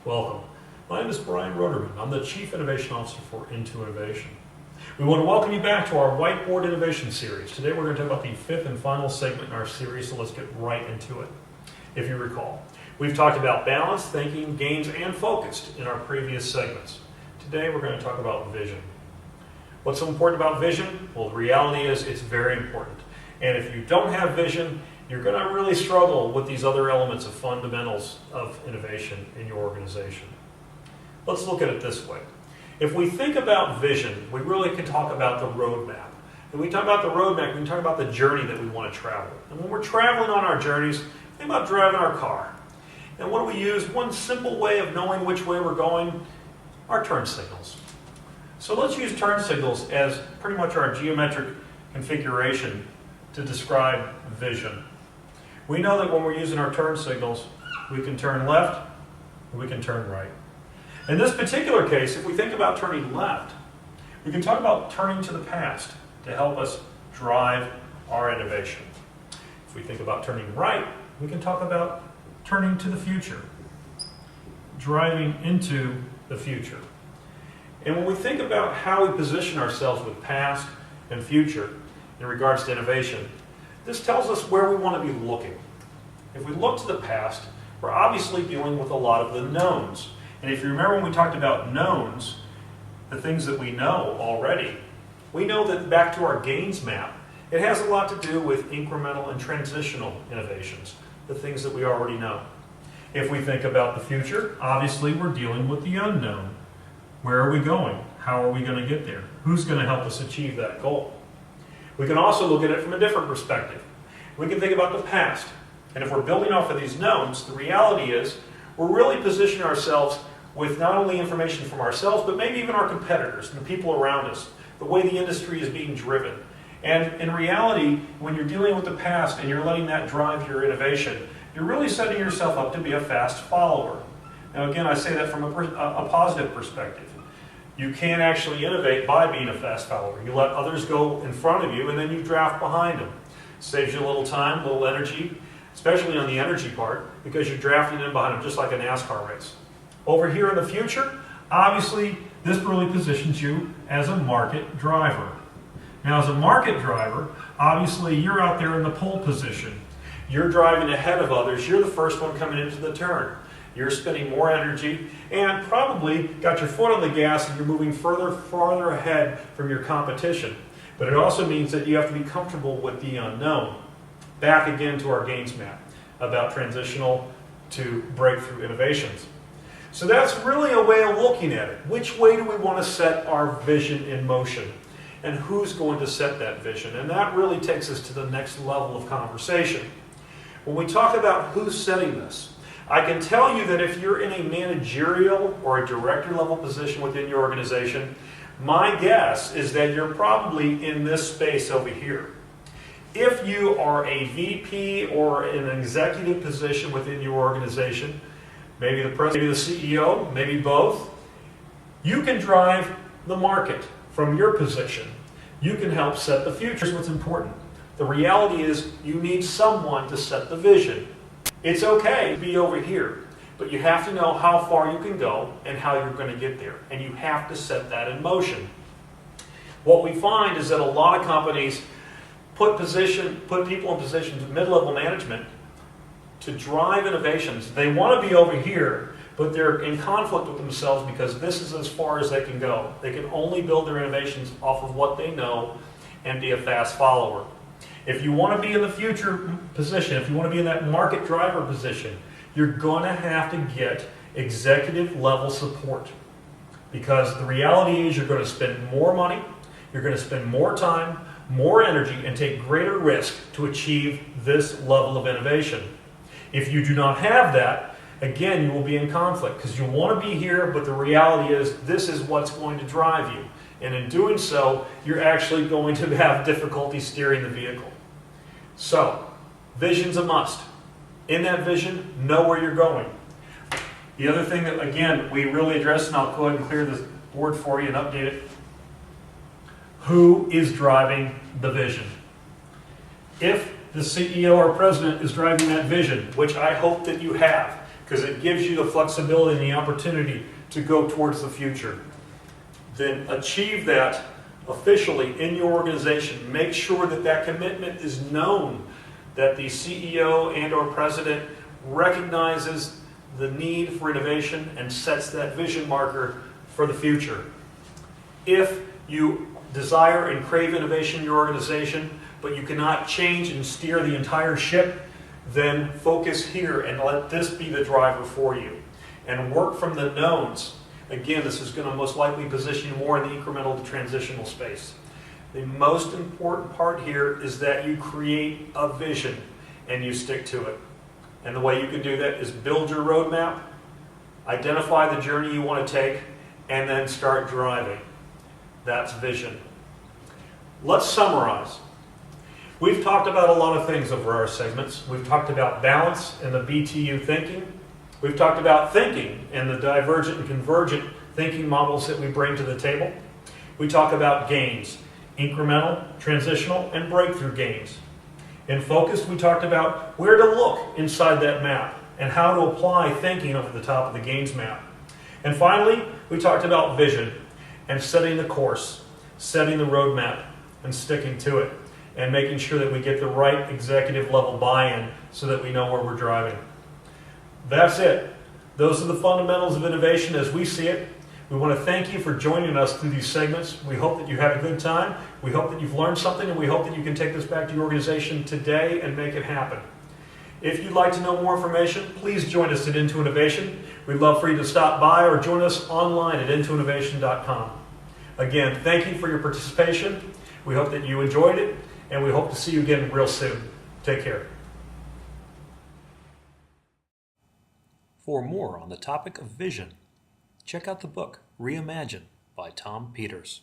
Welcome. My name is Brian Roderman. I'm the Chief Innovation Officer for Into Innovation. We want to welcome you back to our Whiteboard Innovation Series. Today we're going to talk about the fifth and final segment in our series, so let's get right into it. If you recall, we've talked about balance, thinking, gains, and focused in our previous segments. Today we're going to talk about vision. What's so important about vision? Well, the reality is it's very important. And if you don't have vision, you're going to really struggle with these other elements of fundamentals of innovation in your organization. Let's look at it this way. If we think about vision, we really can talk about the roadmap. And we talk about the roadmap, we can talk about the journey that we want to travel. And when we're traveling on our journeys, think about driving our car. And what do we use? One simple way of knowing which way we're going, our turn signals. So let's use turn signals as pretty much our geometric configuration to describe vision. We know that when we're using our turn signals, we can turn left, and we can turn right. In this particular case, if we think about turning left, we can talk about turning to the past to help us drive our innovation. If we think about turning right, we can talk about turning to the future, driving into the future. And when we think about how we position ourselves with past and future in regards to innovation, this tells us where we want to be looking. If we look to the past, we're obviously dealing with a lot of the knowns. And if you remember when we talked about knowns, the things that we know already, we know that back to our gains map, it has a lot to do with incremental and transitional innovations, the things that we already know. If we think about the future, obviously we're dealing with the unknown. Where are we going? How are we going to get there? Who's going to help us achieve that goal? We can also look at it from a different perspective. We can think about the past. And if we're building off of these knowns, the reality is we're really positioning ourselves with not only information from ourselves, but maybe even our competitors and the people around us, the way the industry is being driven. And in reality, when you're dealing with the past and you're letting that drive your innovation, you're really setting yourself up to be a fast follower. Now again, I say that from a positive perspective. You can actually innovate by being a fast follower. You let others go in front of you and then you draft behind them. Saves you a little time, a little energy, especially on the energy part, because you're drafting in behind them just like a NASCAR race. Over here in the future, obviously this really positions you as a market driver. Now as a market driver, obviously you're out there in the pole position. You're driving ahead of others. You're the first one coming into the turn. You're spending more energy and probably got your foot on the gas and you're moving farther ahead from your competition. But it also means that you have to be comfortable with the unknown. Back again to our gains map about transitional to breakthrough innovations. So that's really a way of looking at it. Which way do we want to set our vision in motion? And who's going to set that vision? And that really takes us to the next level of conversation. When we talk about who's setting this, I can tell you that if you're in a managerial or a director level position within your organization, my guess is that you're probably in this space over here. If you are a VP or in an executive position within your organization, maybe the president, maybe the CEO, maybe both, you can drive the market from your position. You can help set the future. Here's what's important. The reality is you need someone to set the vision. It's okay to be over here, but you have to know how far you can go and how you're going to get there. And you have to set that in motion. What we find is that a lot of companies put people in positions of mid-level management to drive innovations. They want to be over here, but they're in conflict with themselves because this is as far as they can go. They can only build their innovations off of what they know and be a fast follower. If you want to be in the future position, if you want to be in that market driver position, you're going to have to get executive level support. Because the reality is you're going to spend more money, you're going to spend more time, more energy, and take greater risk to achieve this level of innovation. If you do not have that, again, you will be in conflict because you want to be here, but the reality is this is what's going to drive you. And in doing so, you're actually going to have difficulty steering the vehicle. So, vision's a must. In that vision, know where you're going. The other thing that, again, we really address, and I'll go ahead and clear this board for you and update it. Who is driving the vision? If the CEO or president is driving that vision, which I hope that you have, because it gives you the flexibility and the opportunity to go towards the future, then achieve that officially in your organization. Make sure that that commitment is known, that the CEO and or president recognizes the need for innovation and sets that vision marker for the future. If you desire and crave innovation in your organization, but you cannot change and steer the entire ship, then focus here and let this be the driver for you. And work from the knowns. Again, this is going to most likely position you more in the incremental to transitional space. The most important part here is that you create a vision and you stick to it. And the way you can do that is build your roadmap, identify the journey you want to take, and then start driving. That's vision. Let's summarize. We've talked about a lot of things over our segments. We've talked about balance and the BTU thinking. We've talked about thinking and the divergent and convergent thinking models that we bring to the table. We talk about gains, incremental, transitional, and breakthrough gains. In focus, we talked about where to look inside that map and how to apply thinking over the top of the gains map. And finally, we talked about vision and setting the course, setting the roadmap, and sticking to it, and making sure that we get the right executive level buy-in so that we know where we're driving. That's it. Those are the fundamentals of innovation as we see it. We want to thank you for joining us through these segments. We hope that you had a good time. We hope that you've learned something, and we hope that you can take this back to your organization today and make it happen. If you'd like to know more information, please join us at Into Innovation. We'd love for you to stop by or join us online at intoinnovation.com. Again, thank you for your participation. We hope that you enjoyed it, and we hope to see you again real soon. Take care. For more on the topic of vision, check out the book Reimagine by Tom Peters.